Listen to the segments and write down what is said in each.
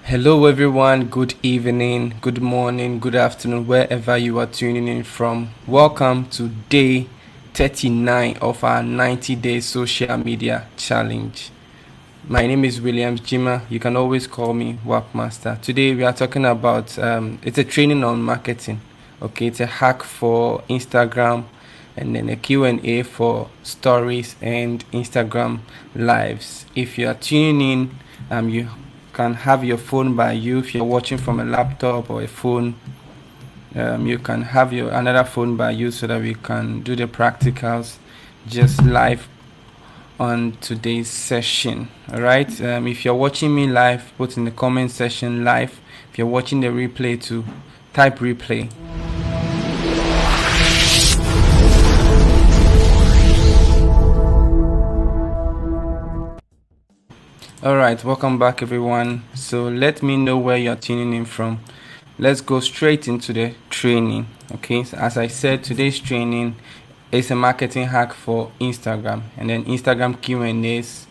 Hello, everyone. Good evening, good morning, good afternoon, wherever you are tuning in from. Welcome to day 39 of our 90-day social media challenge. My name is Williams Jima. You can always call me Workmaster. Today we are talking about it's a training on marketing. Okay, it's a hack for Instagram, and then a Q&A for stories and Instagram lives. If you are tuning in, you can have your phone by you. If you're watching from a laptop or a phone, you can have your another phone by you so that we can do the practicals just live on today's session. All right, if you're watching me live, put in the comment section live. If you're watching the replay too, type replay. All right, welcome back everyone. So let me know where you're tuning in from. Let's go straight into the training. Okay, so as I said, today's training is a marketing hack for Instagram, and then Instagram Q&As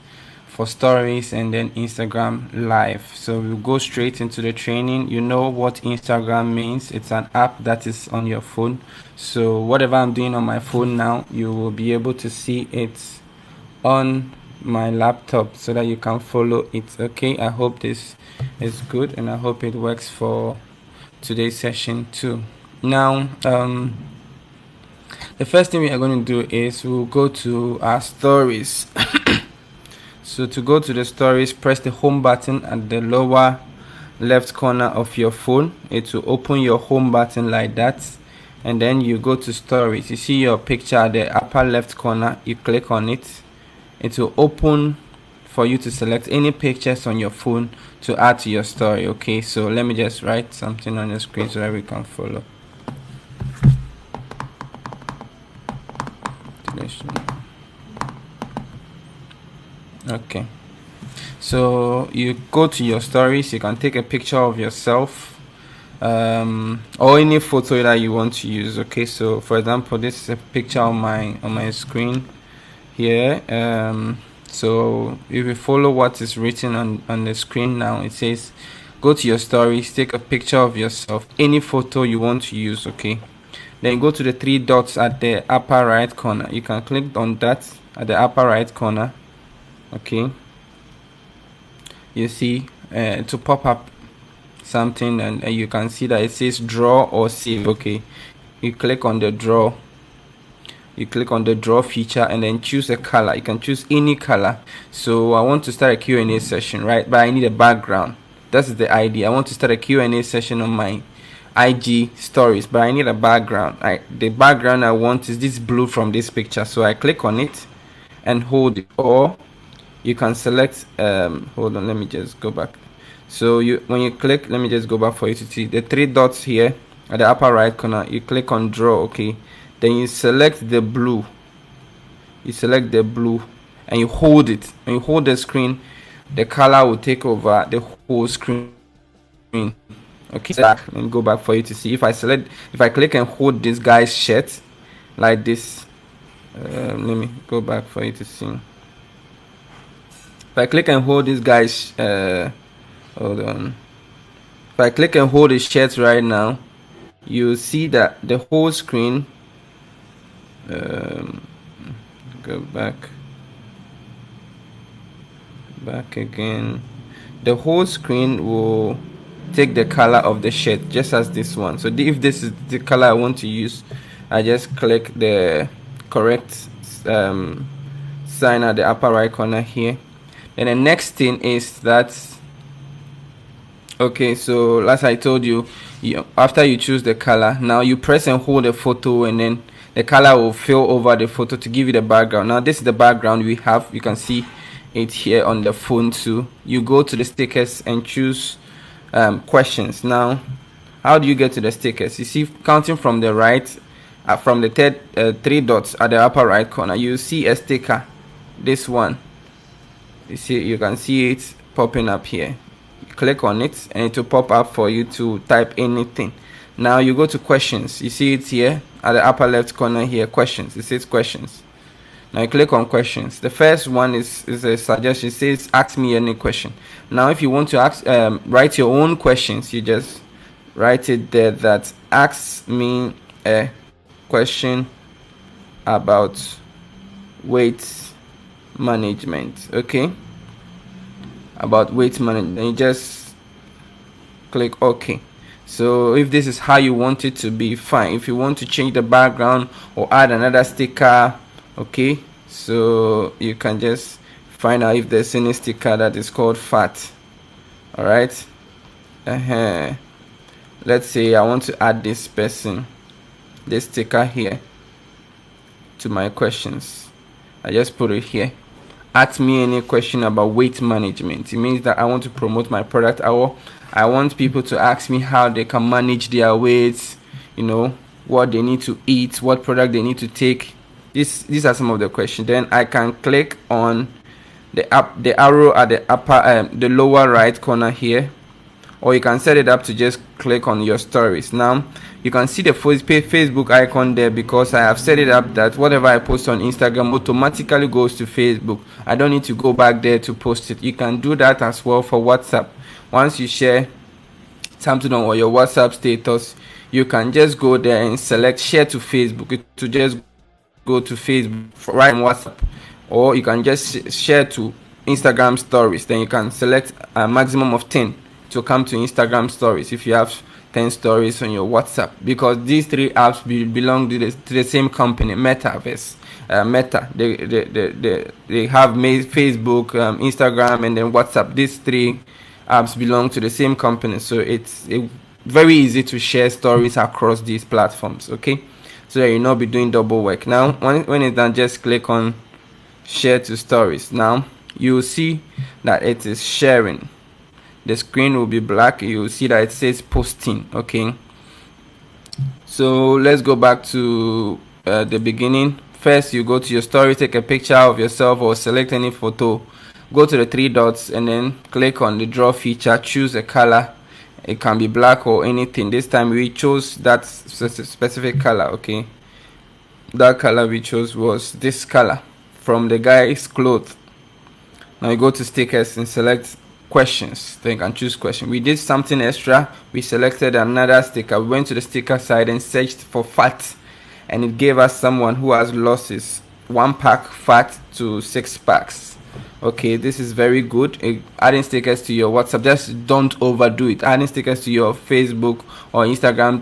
for stories, and then Instagram live. So we'll go straight into the training. You know what Instagram means. It's an app that is on your phone. So whatever I'm doing on my phone now, you will be able to see it on my laptop so that you can follow it. Okay, I hope this is good and I hope it works for today's session too. Now the first thing we are going to do is we'll go to our stories. So to go to the stories, press the home button at the lower left corner of your phone. It will open your home button like that, and then you go to stories. You see your picture at the upper left corner. You click on it. It will open for you to select any pictures on your phone to add to your story. Okay, so let me just write something on the screen so that we can follow. Okay, so you go to your stories. You can take a picture of yourself or any photo that you want to use. Okay, so for example, this is a picture on my screen here. So if you follow what is written on the screen now, it says go to your stories, take a picture of yourself, any photo you want to use. Okay, then go to the three dots at the upper right corner. You can click on that at the upper right corner. Okay, you see to pop up something, and you can see that it says draw or save. Okay, you click on the draw. You click on the draw feature and then choose a color. You can choose any color. So I want to start a Q&A session, right? But I need a background. That's the idea. I want to start a Q&A session on my IG stories, but I need a background. The background I want is this blue from this picture. So I click on it and hold it, or you can select hold on, let me just go back. So when you click, let me just go back for you to see the three dots here at the upper right corner. You click on draw. Okay, then you select the blue. You select the blue and you hold it. When you hold the screen, the color will take over the whole screen. Okay, so let me go back for you to see. If I click and hold this guy's shirt like this, let me go back for you to see. If I click and hold this guy's hold on. If I click and hold his shirt right now, you see that the whole screen go back again. The whole screen will take the color of the shirt just as this one. So if this is the color I want to use, I just click the correct sign at the upper right corner here. And the next thing is that, okay, so as I told you, after you choose the color, now you press and hold the photo, and then the color will fill over the photo to give you the background. Now this is the background we have. You can see it here on the phone too. You go to the stickers and choose questions. Now how do you get to the stickers? You see, counting from the right, from the three dots at the upper right corner, you see a sticker, this one. You see, you can see it popping up here. You click on it and it will pop up for you to type anything. Now you go to questions. You see it here at the upper left corner here, questions. It says questions. Now you click on questions. The first one is a suggestion. It says ask me any question. Now if you want to ask write your own questions, you just write it there that ask me a question about weight management. Okay, about weight management, and you just click OK. So if this is how you want it to be, fine. If you want to change the background or add another sticker, okay, so you can just find out if there's any sticker that is called fat. All right, let's say I want to add this person, this sticker here to my questions. I just put it here. Ask me any question about weight management. It means that I want to promote my product, or I want people to ask me how they can manage their weights, you know, what they need to eat, what product they need to take. These are some of the questions. Then I can click on the arrow at the upper the lower right corner here, or you can set it up to just click on your stories. Now you can see the Facebook icon there, because I have set it up that whatever I post on Instagram automatically goes to Facebook. I don't need to go back there to post it. You can do that as well for WhatsApp. Once you share something on your WhatsApp status, you can just go there and select share to Facebook to just go to Facebook right on WhatsApp, or you can just share to Instagram stories. Then you can select a maximum of 10 to come to Instagram stories if you have 10 stories on your WhatsApp, because these three apps belong to the same company, Metaverse. Meta, they have made Facebook, Instagram, and then WhatsApp. These three apps belong to the same company, so it's very easy to share stories across these platforms. Okay, so that you'll not be doing double work. Now when it's done, just click on share to stories. Now you'll see that it is sharing. The screen will be black. You'll see that it says posting. Okay, so let's go back to the beginning. First, you go to your story, take a picture of yourself or select any photo, go to the three dots and then click on the draw feature, choose a color. It can be black or anything. This time we chose that specific color. Okay, that color we chose was this color from the guy's clothes. Now you go to stickers and select questions. Then you can choose question. We did something extra. We selected another sticker. We went to the sticker side and searched for fat, and it gave us someone who has lost his 1-pack fat to 6 packs. Okay, this is very good. Adding stickers to your WhatsApp, just don't overdo it. Adding stickers to your Facebook or Instagram,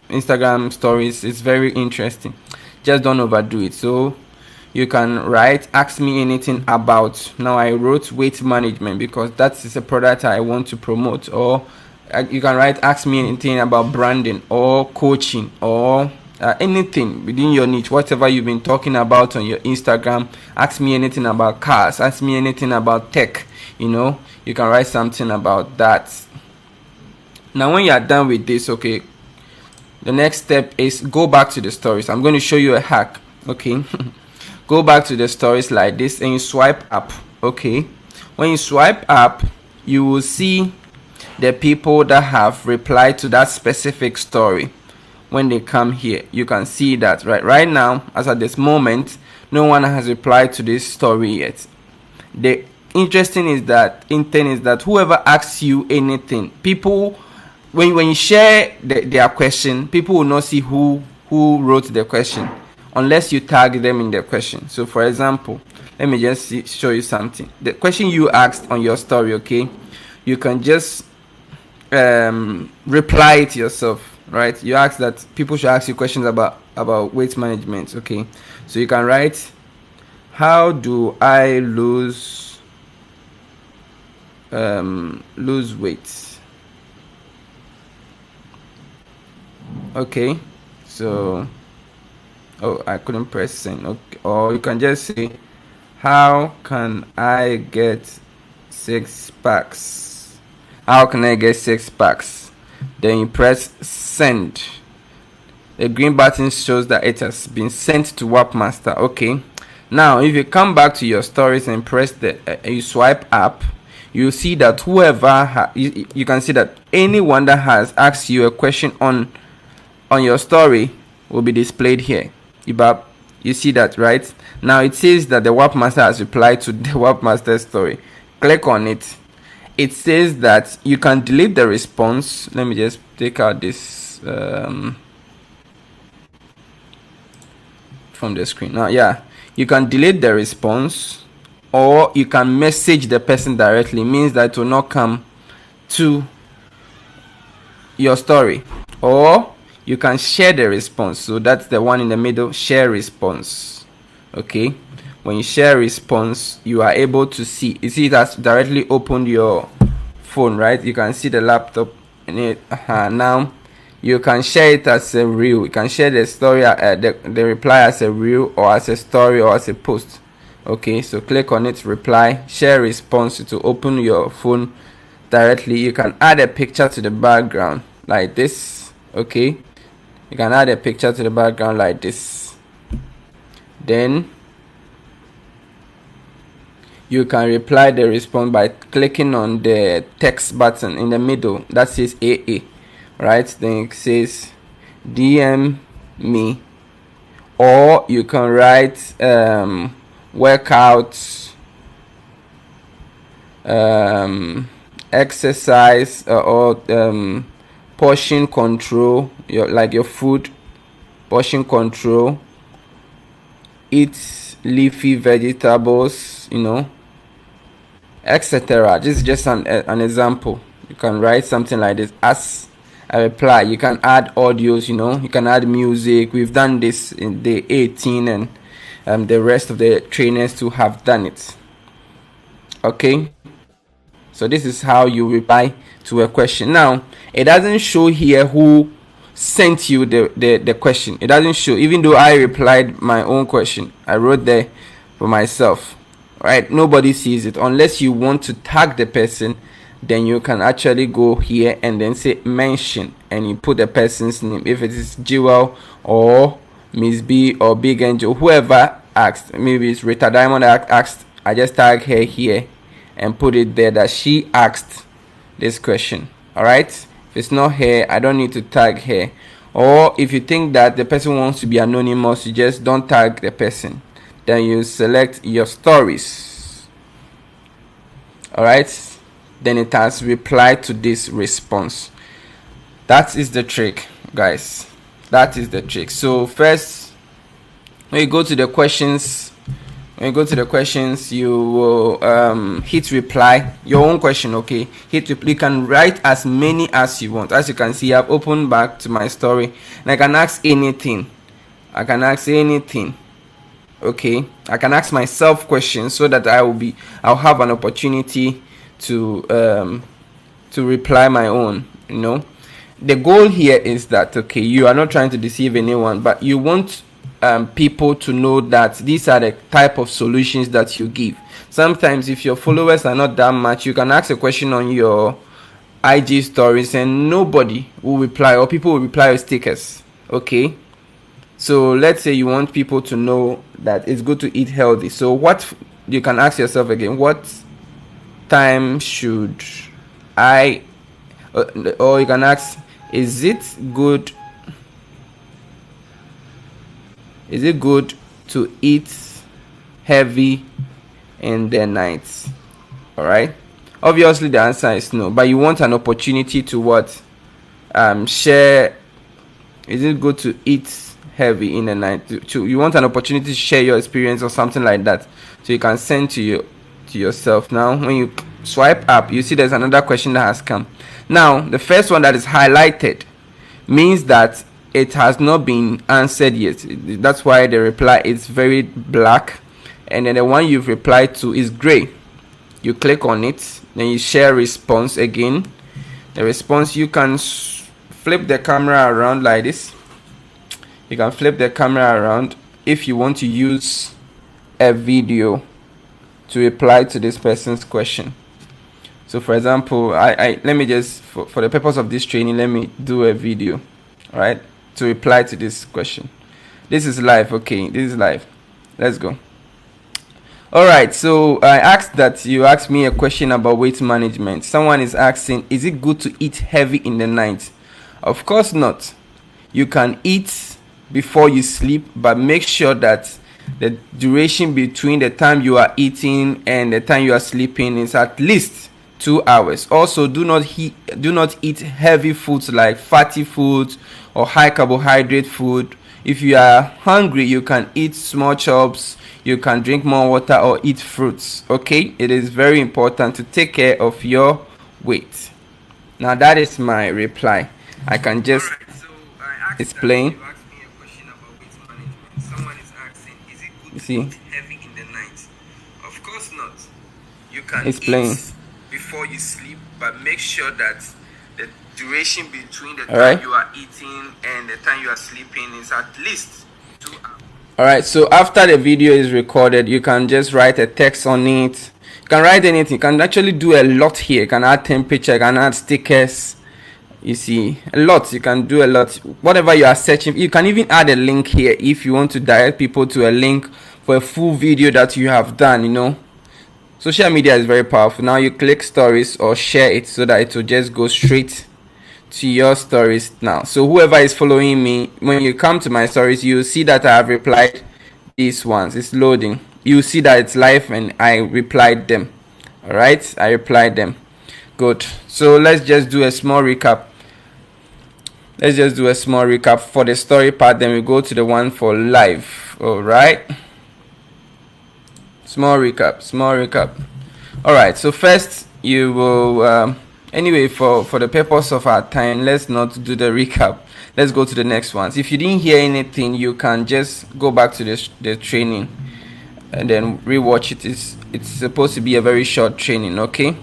Instagram stories is very interesting. Just don't overdo it. So you can write ask me anything about. Now I wrote weight management because that is a product I want to promote. Or you can write ask me anything about branding or coaching or anything within your niche, whatever you've been talking about on your Instagram. Ask me anything about cars, ask me anything about tech. You know, you can write something about that. Now when you are done with this, okay, the next step is go back to the stories. I'm going to show you a hack. Okay, go back to the stories like this and you swipe up. Okay, when you swipe up, you will see the people that have replied to that specific story. When they come here, you can see that right now, as at this moment, no one has replied to this story yet. The interesting is that whoever asks you anything, people, when you share their question, people will not see who wrote the question unless you tag them in the question. So for example, let me just show you something. The question you asked on your story, okay, you can just reply it yourself. Right, you ask that people should ask you questions about weight management. Okay, so you can write, how do I lose weight? Okay, so I couldn't press send. Okay, or you can just say, how can I get 6 packs? How can I get 6 packs? Then you press send. The green button shows that it has been sent to Webmaster. Okay, now if you come back to your stories and press you swipe up, you see that whoever you can see that anyone that has asked you a question on your story will be displayed here. You see that, right? Now it says that the WAP master has replied to the WAP master story. Click on it. It says that you can delete the response. Let me just take out this from the screen. Now, yeah, you can delete the response, or you can message the person directly. It means that it will not come to your story, or you can share the response. So that's the one in the middle, share response. Okay, when you share response, you are able to see, you see it has directly opened your phone, right? You can see the laptop in it. Now you can share it as a reel. You can share the story, the reply as a reel, or as a story, or as a post. Okay, so click on it, reply, share response to open your phone directly. You can add a picture to the background like this. Okay, you can add a picture to the background like this. Then you can reply the response by clicking on the text button in the middle that says AA, right? Then it says DM me, or you can write workouts, exercise, or portion control, your food portion control, eat leafy vegetables, etc. This is just an example. You can write something like this as a reply. You can add audios, you can add music. We've done this in day 18, and the rest of the trainers too have done it. Okay, so this is how you reply to a question. Now it doesn't show here who sent you the question. It doesn't show, even though I replied my own question. I wrote there for myself, right? Nobody sees it unless you want to tag the person. Then you can actually go here and then say mention, and you put the person's name. If it is Jewel or Miss B or Big Angel, whoever asked, maybe it's Rita Diamond asked, I just tag her here and put it there that she asked this question. All right, if it's not her, I don't need to tag her. Or if you think that the person wants to be anonymous, you just don't tag the person. Then you select your stories. All right, then it has replied to this response. That is the trick, guys. That is the trick. So first, when you go to the questions, you will hit reply your own question. Okay, you can write as many as you want. As you can see, I've opened back to my story, and I can ask anything. Okay, I can ask myself questions so that I'll have an opportunity to reply my own. The goal here is that, okay, you are not trying to deceive anyone, but you want people to know that these are the type of solutions that you give. Sometimes if your followers are not that much, you can ask a question on your IG stories and nobody will reply, or people will reply with stickers. Okay, so let's say you want people to know that it's good to eat healthy. So what you can ask yourself again, what time should I, or you can ask, is it good to eat heavy in the night? All right, obviously the answer is no, but you want an opportunity to what? Share. Is it good to eat heavy in the night? You want an opportunity to share your experience or something like that, so you can send to yourself. Now when you swipe up, you see there's another question that has come. Now the first one that is highlighted means that it has not been answered yet. That's why the reply is very black, and then the one you've replied to is gray. You click on it, then you share response again. The response, you can flip the camera around like this. You can flip the camera around if you want to use a video to reply to this person's question. So for example, let me just, for the purpose of this training, let me do a video, all right, to reply to this question. This is live. Okay, this is live. Let's go. All right, so I asked that you ask me a question about weight management. Someone is asking, is it good to eat heavy in the night? Of course not. You can eat before you sleep, but make sure that the duration between the time you are eating and the time you are sleeping is at least 2 hours. Also, do not eat heavy foods like fatty foods or high carbohydrate food. If you are hungry, you can eat small chops, you can drink more water or eat fruits. Okay, it is very important to take care of your weight. Now that is my reply. I can just explain. Someone is asking, is it good to eat heavy in the night? Of course not. You can eat before you sleep, but make sure that the duration between the time you are eating and the time you are sleeping is at least 2 hours. Alright, so after the video is recorded, you can just write a text on it. You can write anything. You can actually do a lot here. You can add temperature, you can add stickers. You see, a lot. You can do a lot. Whatever you are searching, you can even add a link here if you want to direct people to a link for a full video that you have done. You know, social media is very powerful. Now you click stories or share it so that it will just go straight to your stories now. So whoever is following me, when you come to my stories, you will see that I have replied these ones. It's loading. You will see that it's live and I replied them. All right, I replied them. Good. So let's just do a small recap. Let's just do a small recap for the story part, then we go to the one for live. All right, small recap. All right, so first you will anyway, for the purpose of our time, let's not do the recap. Let's go to the next ones. If you didn't hear anything, you can just go back to the training and then rewatch it. It's supposed to be a very short training. Okay,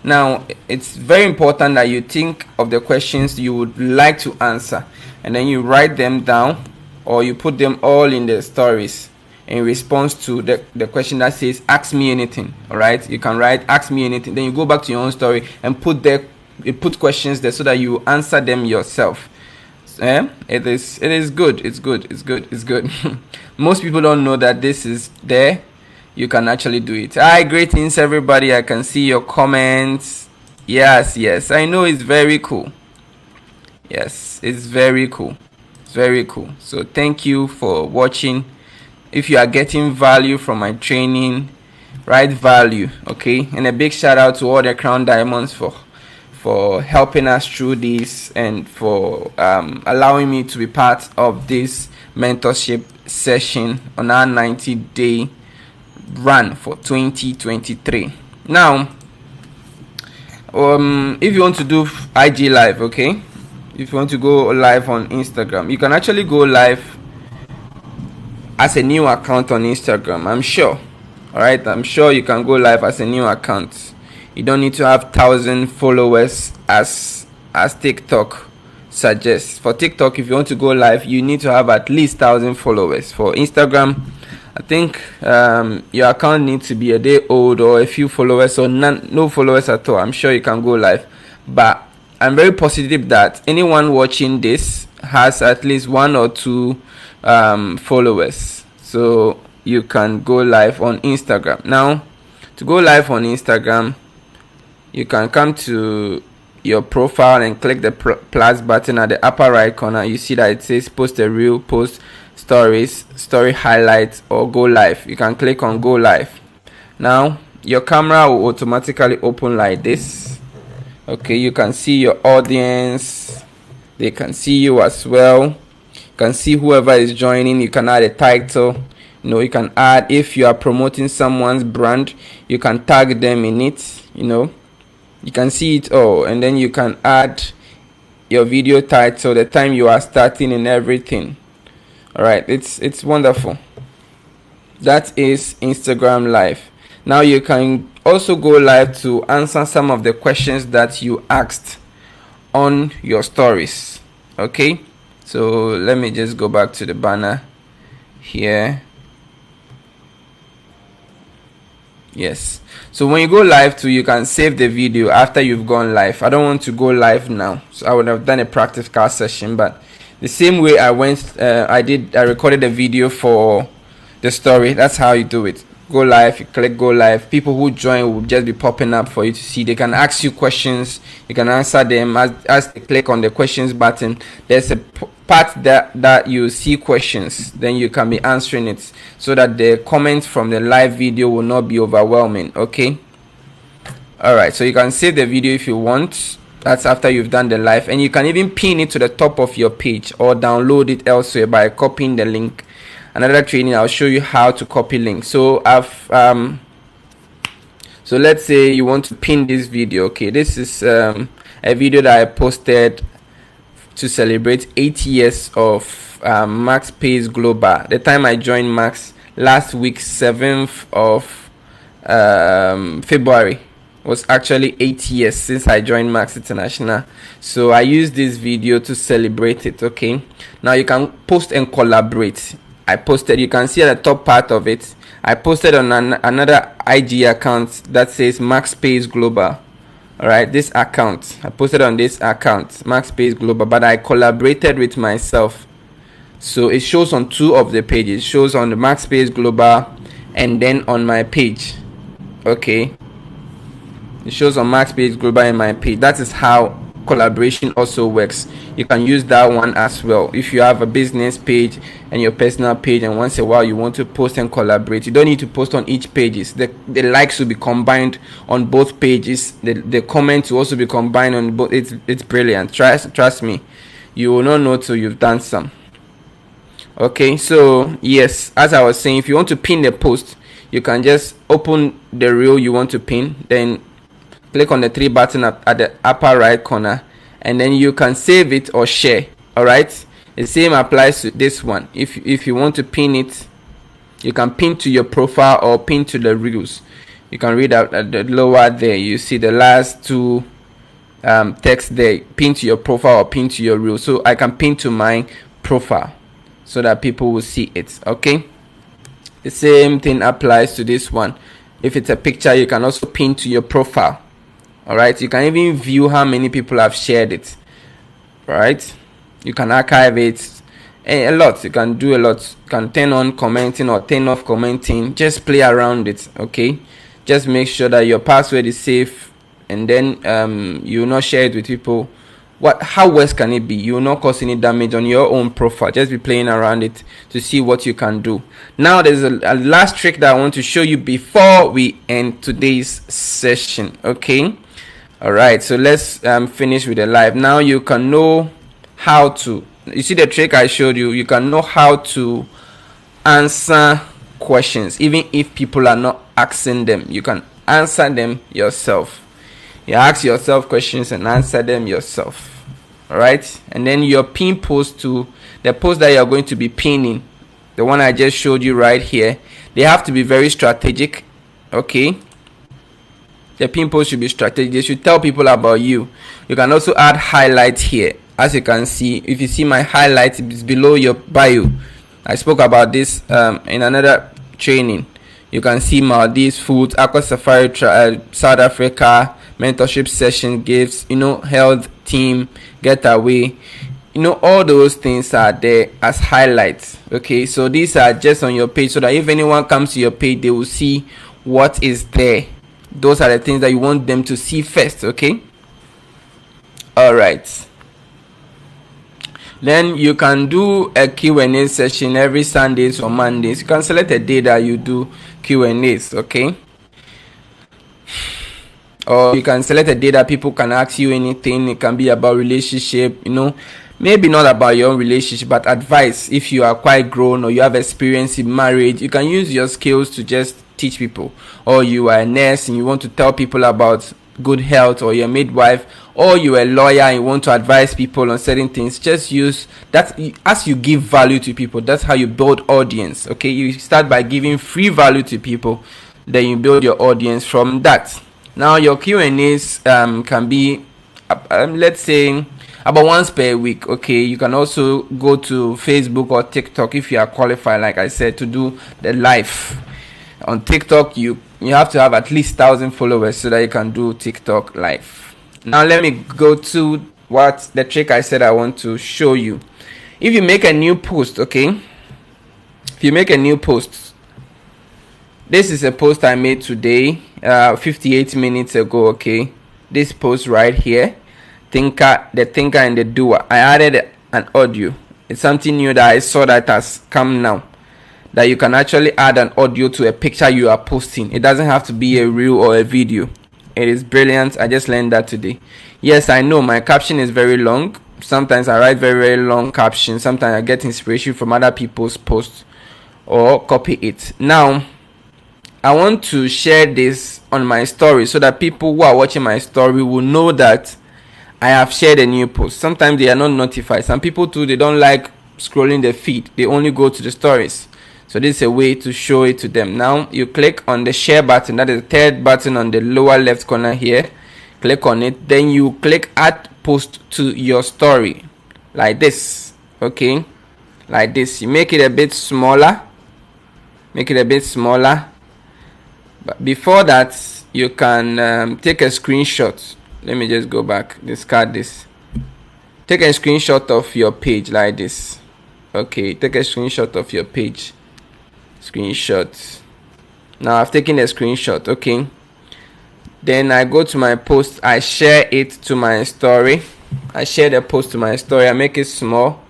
now it's very important that you think of the questions you would like to answer and then you write them down, or you put them all in the stories in response to the question that says ask me anything. All right, you can write ask me anything, then you go back to your own story and put questions there so that you answer them yourself. It is good. It's good. Most people don't know that this is there. You can actually do it. Hi, greetings everybody. I can see your comments. Yes, I know. It's very cool. Yes, it's very cool. So thank you for watching. If you are getting value from my training, write value. Okay, and a big shout out to all the Crown Diamonds for helping us through this and for allowing me to be part of this mentorship session on our 90-day run for 2023. Now if you want to do IG live, okay, if you want to go live on Instagram, you can actually go live as a new account on Instagram. I'm sure you can go live as a new account. You don't need to have 1,000 followers as TikTok suggests. For TikTok, if you want to go live, you need to have at least 1,000 followers. For Instagram, I think your account needs to be a day old or a few followers or no followers at all. I'm sure you can go live, but I'm very positive that anyone watching this has at least 1 or 2 followers, so you can go live on Instagram. Now, to go live on Instagram, you can come to your profile and click the plus button at the upper right corner. You see that it says post a reel, post stories, story highlights, or go live. You can click on go live. Now your camera will automatically open like this. Okay, you can see your audience, they can see you as well. You can see whoever is joining. You can add a title. You can add, if you are promoting someone's brand, you can tag them in it. You can see it all, and then you can add your video title, the time you are starting, and everything. All right, it's wonderful. That is Instagram Live. Now you can also go live to answer some of the questions that you asked on your stories. Okay, so let me just go back to the banner here. Yes, so when you go live too, you can save the video after you've gone live. I don't want to go live now, so I would have done a practical session, but the same way I recorded a video for the story. That's how you do it. go live, you click go live, people who join will just be popping up for you to see. They can ask you questions, you can answer them as they click on the questions button. There's a part that you see questions, then you can be answering it, so that the comments from the live video will not be overwhelming. Okay, all right, so you can save the video if you want. That's after you've done the live, and you can even pin it to the top of your page or download it elsewhere by copying the link. Another training, I'll show you how to copy links. So so let's say you want to pin this video. Okay, this is a video that I posted to celebrate 8 years of Max Pays Global. The time I joined Max, last week, 7th of February, was actually 8 years since I joined Max International. So I used this video to celebrate it. Okay, now you can post and collaborate. I posted, you can see at the top part of it, I posted on another IG account that says Max Pays Global. All right, this account, I posted on this account, Max Pays Global, but I collaborated with myself. So it shows on two of the pages. It shows on the Max Pays Global and then on my page. Okay, it shows on Max Pays Global and my page. That is how collaboration also works. You can use that one as well. If you have a business page and your personal page, and once in a while you want to post and collaborate, you don't need to post on each pages. The likes will be combined on both pages. The comments will also be combined on both. It's brilliant. Trust me, you will not know till you've done some. Okay, so yes, as I was saying, if you want to pin the post, you can just open the reel you want to pin, then click on the three button at the upper right corner, and then you can save it or share. All right, the same applies to this one. If you want to pin it, you can pin to your profile or pin to the reels. You can read out at the lower there, you see the last two text there, pin to your profile or pin to your reel. So I can pin to my profile so that people will see it. Okay, the same thing applies to this one. If it's a picture, you can also pin to your profile. All right, you can even view how many people have shared it. All right, you can archive it, a lot. You can do a lot. You can turn on commenting or turn off commenting. Just play around it. Okay, just make sure that your password is safe, and then you will not share it with people. How worse can it be? You will not cause any damage on your own profile. Just be playing around it to see what you can do. Now there's a last trick that I want to show you before we end today's session. Okay, all right, so let's finish with the live. Now you can know how to, you see the trick I showed you, you can know how to answer questions even if people are not asking them. You can answer them yourself. You ask yourself questions and answer them yourself. All right, and then your pin post to the post that you're going to be pinning, the one I just showed you right here, they have to be very strategic. Okay, the pin post should be strategic. They should tell people about you. You can also add highlights here. As you can see, if you see my highlights, it's below your bio. I spoke about this in another training. You can see Maldives food, Aqua Safari, South Africa, mentorship session, gifts, health team, getaway, all those things are there as highlights. Okay, so these are just on your page, so that if anyone comes to your page, they will see what is there. Those are the things that you want them to see first. Okay, all right, then you can do a Q&A session every Sundays or Mondays. You can select a day that you do Q&As. Okay, or you can select a day that people can ask you anything. It can be about relationship, maybe not about your own relationship, but advice. If you are quite grown or you have experience in marriage, you can use your skills to just teach people. Or you are a nurse and you want to tell people about good health, or you're a midwife, or you're a lawyer and you want to advise people on certain things. Just use that. As you give value to people, that's how you build audience. Okay, you start by giving free value to people, then you build your audience from that. Now your Q&As can be let's say about once per week. Okay, you can also go to Facebook or TikTok if you are qualified, like I said, to do the live. On TikTok, you have to have at least 1,000 followers so that you can do TikTok live. Now let me go to what the trick I said I want to show you. If you make a new post, okay, if you make a new post, This is a post I made today, 58 minutes ago. Okay, this post right here, the thinker and the doer. I added an audio. It's something new that I saw that has come now, that you can actually add an audio to a picture you are posting. It doesn't have to be a reel or a video. It is brilliant. I just learned that today. Yes, I know my caption is very long. Sometimes I write very, very long captions. Sometimes I get inspiration from other people's posts or copy it. Now, I want to share this on my story so that people who are watching my story will know that I have shared a new post. Sometimes they are not notified. Some people too, they don't like scrolling the feed. They only go to the stories. So this is a way to show it to them. Now you click on the share button. That is the third button on the lower left corner here. Click on it. Then you click add post to your story. Like this. Okay. Like this. You make it a bit smaller. Make it a bit smaller. But before that, you can take a screenshot. Let me just go back. Discard this. Take a screenshot of your page like this. Okay. Take a screenshot of your page. Screenshot. Now I've taken a screenshot. Okay. Then I go to my post. I share it to my story. I share the post to my story. I make it small.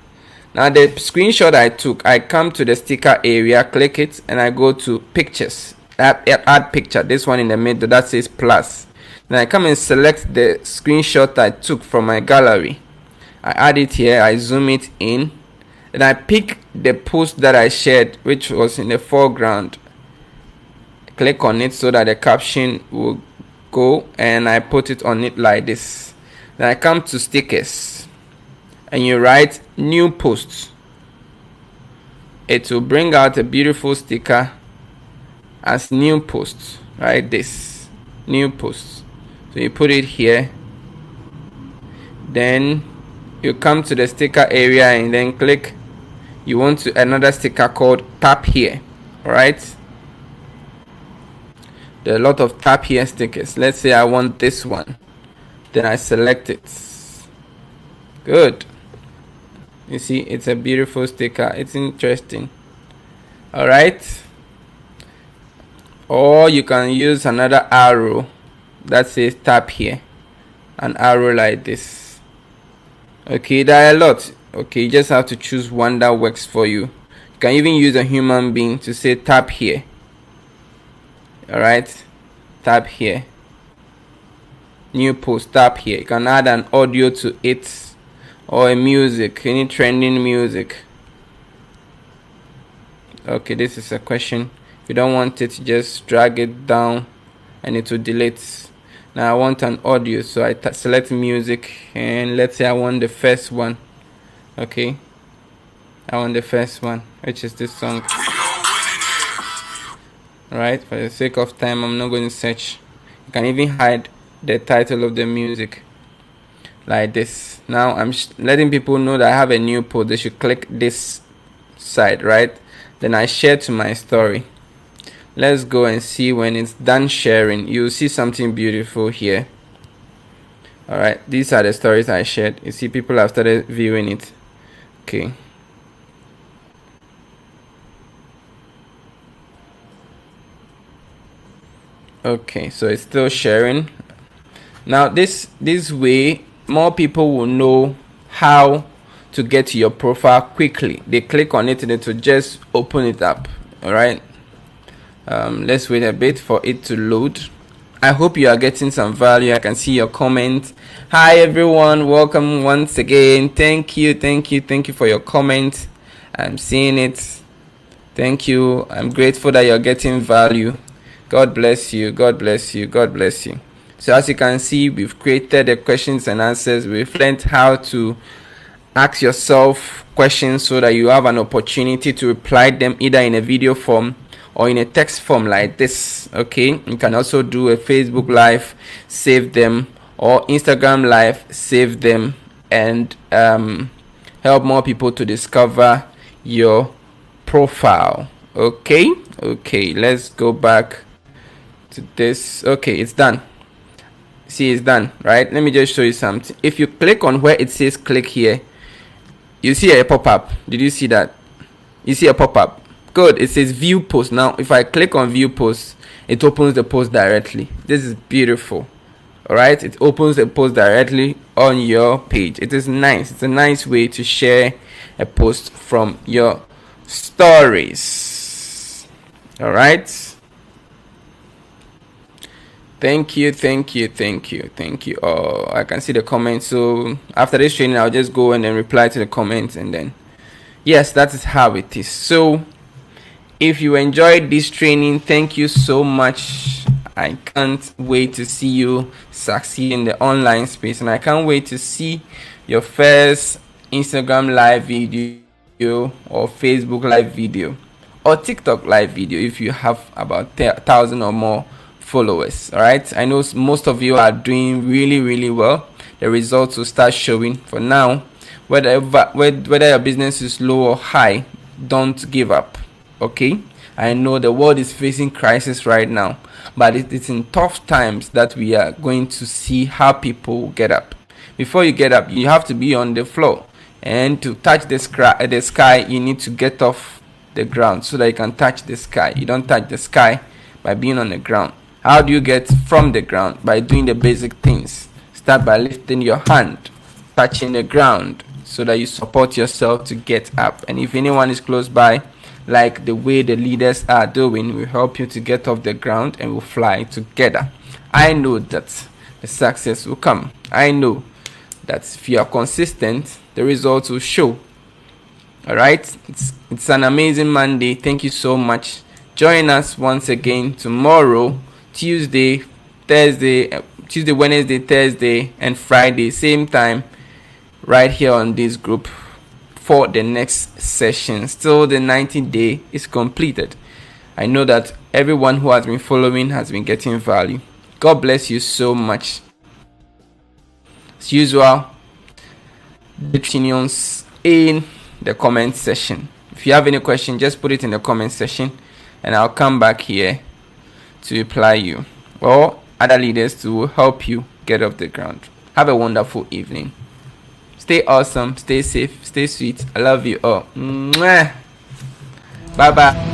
Now the screenshot I took, I come to the sticker area, click it, and I go to pictures. Add picture. This one in the middle that says plus. Then I come and select the screenshot I took from my gallery. I add it here. I zoom it in. Then I pick the post that I shared, which was in the foreground. Click on it so that the caption will go, and I put it on it like this. Then I come to stickers and you write new posts. It will bring out a beautiful sticker as new posts. Right, this new posts. So you put it here. Then you come to the sticker area and then click. You want to another sticker called tap here. All right. There are a lot of tap here stickers. Let's say I want this one. Then I select it. Good. You see, it's a beautiful sticker. It's interesting. All right. Or you can use another arrow that says tap here. An arrow like this. Okay, there are a lot. Okay, you just have to choose one that works for you. You can even use a human being to say tap here. Alright, tap here. New post, tap here. You can add an audio to it or a music, any trending music. Okay, this is a question. If you don't want it, just drag it down and it will delete. Now I want an audio, so I select music, and let's say I want the first one. Okay, I want the first one, which is this song. Right, for the sake of time, I'm not going to search. You can even hide the title of the music like this. Now I'm letting people know that I have a new post. They should click this side, right? Then I share to my story. Let's go and see when it's done sharing. You'll see something beautiful here. Alright, these are the stories I shared. You see, people have started viewing it. Okay. Okay, so it's still sharing. Now this way, more people will know how to get to your profile quickly. They click on it and it will just open it up. Alright. Let's wait a bit for it to load. I hope you are getting some value. I can see your comment. Hi everyone, welcome once again. Thank you for your comment. I'm seeing it. Thank you. I'm grateful that you're getting value. God bless you. God bless you. God bless you. So as you can see, we've created the questions and answers. We've learned how to ask yourself questions so that you have an opportunity to reply them either in a video form or in a text form like this. Okay, you can also do a Facebook live, save them, or Instagram live, save them, and help more people to discover your profile. Okay, let's go back to this. Okay, it's done. See, it's done, right? Let me just show you something. If you click on where it says click here, you see a pop-up. Did you see that? You see a pop-up. Good. It says view post. Now if I click on view post, it opens the post directly. This is beautiful. All right, it opens the post directly on your page. It is nice. It's a nice way to share a post from your stories. All right, thank you. Oh, I can see the comments. So after this training, I'll just go and then reply to the comments, and then yes, that is how it is. So if you enjoyed this training, thank you so much. I can't wait to see you succeed in the online space, and I can't wait to see your first Instagram live video or Facebook live video or TikTok live video if you have about 1,000 or more followers. All right, I know most of you are doing really well. The results will start showing. For now, whether your business is low or high, don't give up. Okay, I know the world is facing crisis right now, but it's in tough times that we are going to see how people get up. Before you get up, you have to be on the floor, and to touch the sky, you need to get off the ground so that you can touch the sky. You don't touch the sky by being on the ground. How do you get from the ground? By doing the basic things. Start by lifting your hand, touching the ground, so that you support yourself to get up. And if anyone is close by, like the way the leaders are doing, will help you to get off the ground, and we'll fly together. I know that the success will come. I know that if you are consistent, the results will show. All right, it's an amazing Monday. Thank you so much. Join us once again tomorrow, Tuesday, Wednesday, Thursday, and Friday, same time, right here on this group, for the next session. Still, the 90-day is completed. I know that everyone who has been following has been getting value. God bless you so much. As usual, the opinions in the comment section. If you have any question, just put it in the comment section, and I'll come back here to reply you, or other leaders to help you get off the ground. Have a wonderful evening. Stay awesome, stay safe, stay sweet. I love you all. Bye bye.